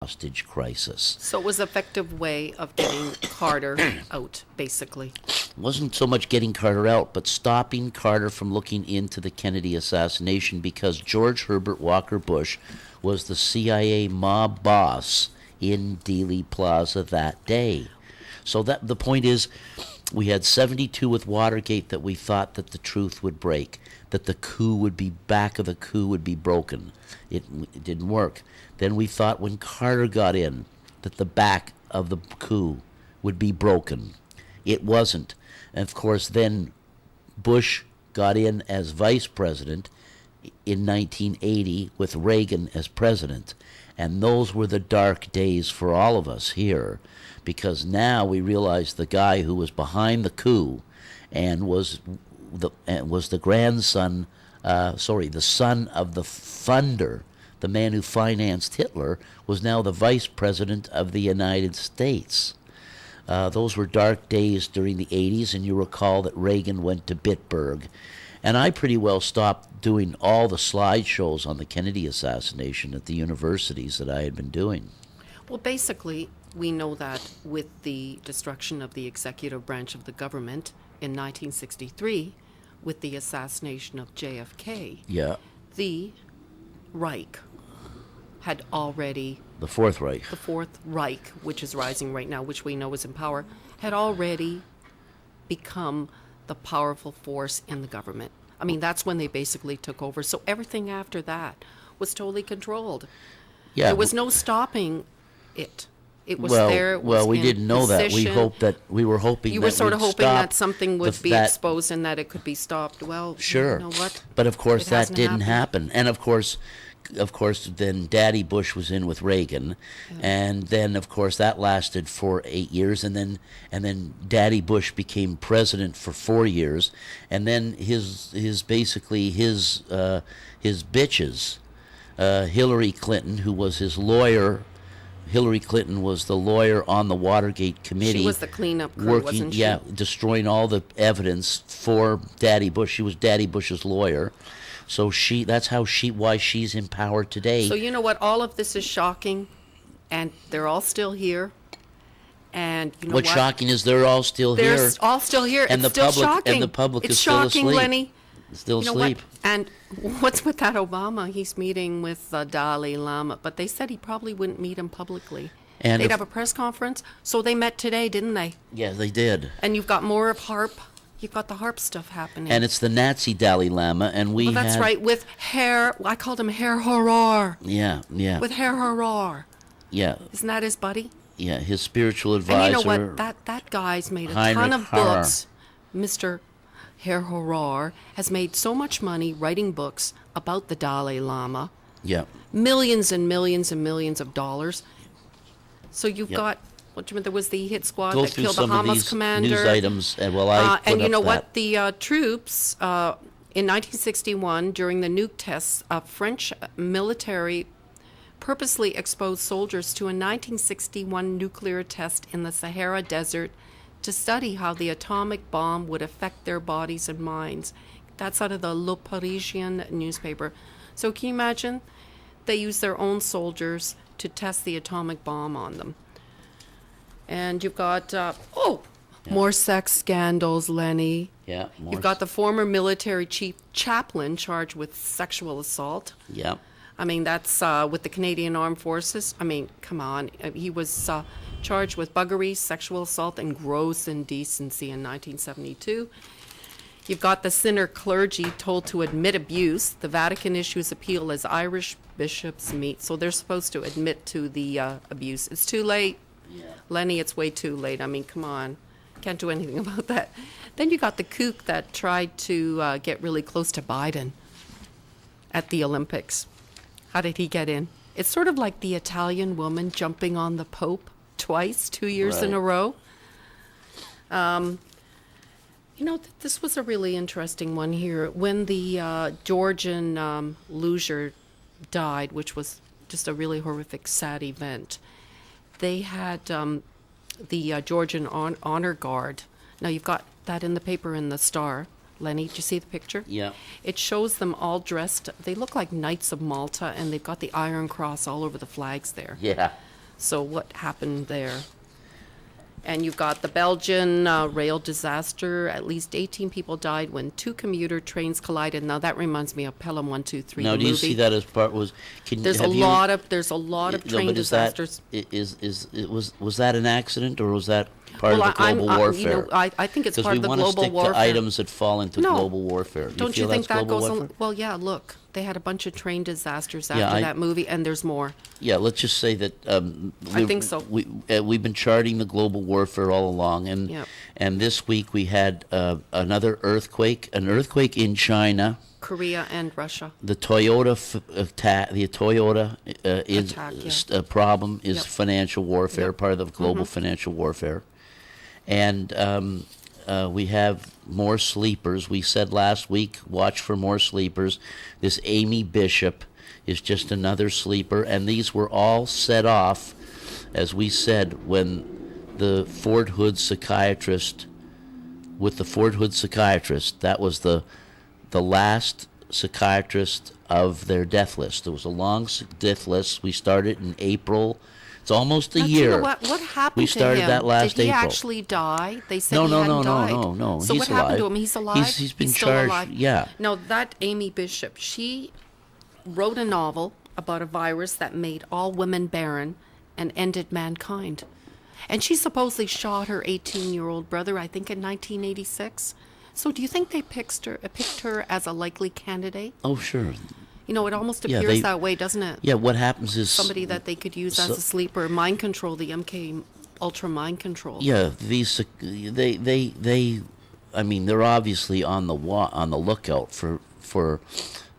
hostage crisis. So it was an effective way of getting Carter out, basically. It wasn't so much getting Carter out, but stopping Carter from looking into the Kennedy assassination, because George Herbert Walker Bush was the CIA mob boss in Dealey Plaza that day. So that the point is, we had 72 with Watergate that we thought that the truth would break, that the back of the coup would be broken. It didn't work. Then we thought when Carter got in that the back of the coup would be broken. It wasn't. And of course, then Bush got in as vice president in 1980 with Reagan as president. And those were the dark days for all of us here, because now we realize the guy who was behind the coup and was the grandson, the son of the funder, the man who financed Hitler, was now the vice president of the United States. Those were dark days during the 80s, and you recall that Reagan went to Bitburg. And I pretty well stopped doing all the slideshows on the Kennedy assassination at the universities that I had been doing. Well, basically, we know that with the destruction of the executive branch of the government in 1963, with the assassination of JFK, the Reich had already... The Fourth Reich. The Fourth Reich, which is rising right now, which we know is in power, had already become the powerful force in the government. I mean, that's when they basically took over. So everything after that was totally controlled. Yeah. There was no stopping it. It was there. It was we in didn't know position. that. We were hoping you that were sort of we'd hoping stop that something would be exposed and that it could be stopped. Well, sure. You know what? But of course It that hasn't didn't happened. happen. And of course, then Daddy Bush was in with Reagan, and then of course that lasted for 8 years, and then Daddy Bush became president for 4 years, and then his bitches, Hillary Clinton, who was his lawyer. Hillary Clinton was the lawyer on the Watergate committee. She was the cleanup crew, wasn't she? Yeah, destroying all the evidence for Daddy Bush. She was Daddy Bush's lawyer. So that's why she's in power today. So you know what? All of this is shocking, and they're all still here. And you know what's shocking is they're all still here. They're all still here. And it's still shocking. And the public it's is still asleep. It's shocking, Lenny. Still you know asleep. What? And what's with that Obama? He's meeting with the Dalai Lama, but they said he probably wouldn't meet him publicly. And they'd have a press conference. So they met today, didn't they? Yeah, they did. And you've got more of HARP. You've got the HARP stuff happening. And it's the Nazi Dalai Lama, and that's right, with hair, I called him Hair Horror. Yeah. With Hair Horror. Yeah. Isn't that his buddy? Yeah, his spiritual advisor. And you know what? That guy's made a ton of books. Mr. Hair Horror has made so much money writing books about the Dalai Lama. Yeah. Millions and millions and millions of dollars. So you've got... There was the hit squad that killed the Hamas commander. News items, and I put and you know up what? The troops in 1961, during the nuke tests, French military purposely exposed soldiers to a 1961 nuclear test in the Sahara Desert to study how the atomic bomb would affect their bodies and minds. That's out of the Le Parisien newspaper. So can you imagine? They used their own soldiers to test the atomic bomb on them. And you've got, more sex scandals, Lenny. Yeah. You've got the former military chief chaplain charged with sexual assault. Yeah. I mean, that's with the Canadian Armed Forces. I mean, come on. He was charged with buggery, sexual assault, and gross indecency in 1972. You've got the sinner clergy told to admit abuse. The Vatican issues appeal as Irish bishops meet. So they're supposed to admit to the abuse. It's too late. Yeah. Lenny, it's way too late. I mean, come on. Can't do anything about that. Then you got the kook that tried to get really close to Biden at the Olympics. How did he get in? It's sort of like the Italian woman jumping on the Pope twice, 2 years in a row. This was a really interesting one here. When the Georgian loser died, which was just a really horrific, sad event, they had the Georgian Honor Guard. Now, you've got that in the paper in the Star. Lenny, did you see the picture? Yeah. It shows them all dressed. They look like Knights of Malta, and they've got the Iron Cross all over the flags there. Yeah. So what happened there? And you've got the Belgian rail disaster. At least 18 people died when 2 commuter trains collided. Now that reminds me of Pelham 123. Now, the do you movie. see that as part was? There's a lot of train but disasters. Was that an accident, or was that part of the global warfare? I think it's Because part we of the want to global stick warfare. to items that fall into No. global warfare. Don't feel you think that's that global goes warfare? Well, yeah, look. They had a bunch of train disasters after Yeah, that movie, and there's more. Yeah, let's just say that I think so. We've been charting the global warfare all along, and Yep. and this week we had another earthquake, an earthquake in China. Korea and Russia. The Toyota attack, the Toyota Attack, yeah. problem is Yep. financial warfare, Yep. part of the global financial warfare, and we have more sleepers. We said last week, watch for more sleepers. This Amy Bishop is just another sleeper, and these were all set off, as we said, when the Fort Hood psychiatrist, that was the last psychiatrist of their death list. There was a long death list. We started in April. It's almost a Now, year. You know what happened We to started him? that last Did he April. actually die? They said No, he no, hadn't no, died. no. So He's what happened to alive. him? He's alive? He's been still charged, alive? yeah. Now, that Amy Bishop, she wrote a novel about a virus that made all women barren and ended mankind. And she supposedly shot her 18-year-old brother, I think, in 1986. So do you think they picked her as a likely candidate? Oh, sure. You know, it almost Yeah, appears they- that way, doesn't it? Yeah, what happens is Somebody that they could use as a sleeper, mind control, the MK Ultra mind control. Yeah, these they I mean, they're obviously on the lookout for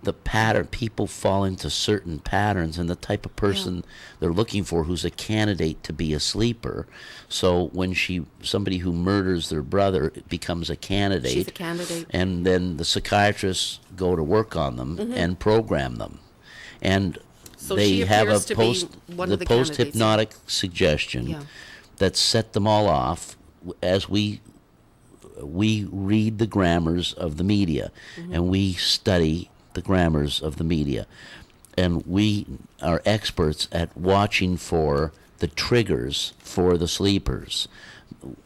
the pattern. People fall into certain patterns, and the type of person they're looking for who's a candidate to be a sleeper. So when somebody who murders their brother becomes a candidate, She's a candidate. and then the psychiatrists go to work on them and program them, and So they she have appears a to be one of the post candidates. hypnotic suggestion Yeah. that set them all off as we read the grammars of the media, and we study the grammars of the media, and we are experts at watching for the triggers for the sleepers.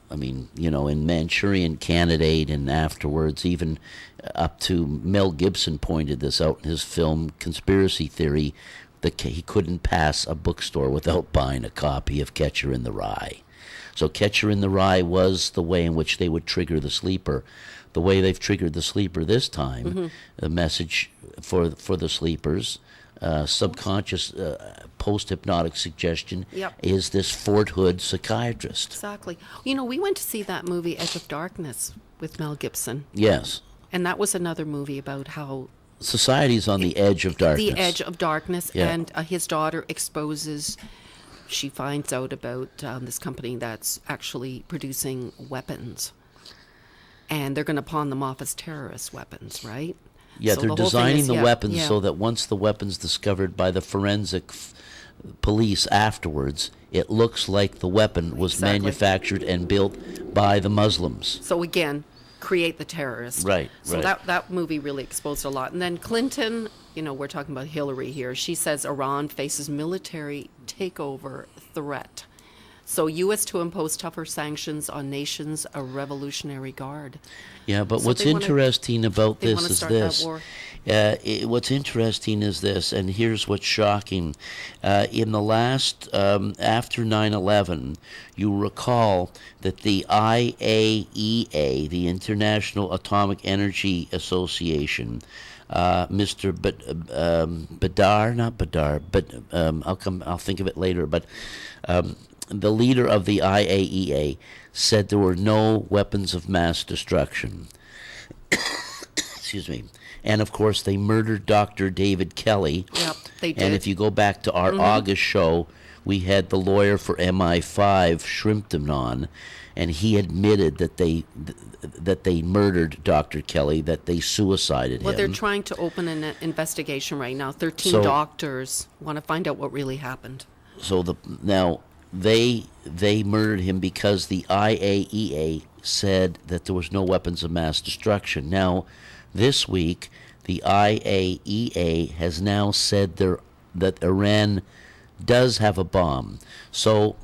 I mean, in Manchurian Candidate, and afterwards, even up to Mel Gibson pointed this out in his film Conspiracy Theory, that he couldn't pass a bookstore without buying a copy of Catcher in the Rye. So Catcher in the Rye was the way in which they would trigger the sleeper. The way they've triggered the sleeper this time, the message for the sleepers, subconscious post-hypnotic suggestion, Yep. is this Fort Hood psychiatrist. Exactly. You know, we went to see that movie Edge of Darkness with Mel Gibson, Yes. and that was another movie about how Society's on the edge of darkness. the edge of darkness, Yeah. and his daughter she finds out about this company that's actually producing weapons, and they're going to pawn them off as terrorist weapons, right? Yeah, So they're the whole thing designing is- the yeah, weapons yeah. so that once the weapon's discovered by the forensic police afterwards, it looks like the weapon was Exactly. manufactured and built by the Muslims. So again, create the terrorist. Right, So right. that movie really exposed a lot. And then Clinton, we're talking about Hillary here. She says Iran faces military takeover threat. So U.S. to impose tougher sanctions on nations a Revolutionary Guard. Yeah, but So what's they wanna- interesting about they this wanna is start that this. war. What's interesting is this, and here's what's shocking. In the last, after 9/11, you recall that the IAEA, the International Atomic Energy Association, Mr. Badar, not Badar, but I'll think of it later, but the leader of the IAEA said there were no weapons of mass destruction. Excuse me. And of course, they murdered Dr. David Kelly. Yep, they did. And if you go back to our August show, we had the lawyer for MI5, Shrimpton, on, and he admitted that they murdered Dr. Kelly, that they suicided Well, him. they're trying to open an investigation right now. 13 So- doctors want to find out what really happened. So now they murdered him because the IAEA said that there was no weapons of mass destruction. Now, this week, the IAEA has now said that Iran does have a bomb. So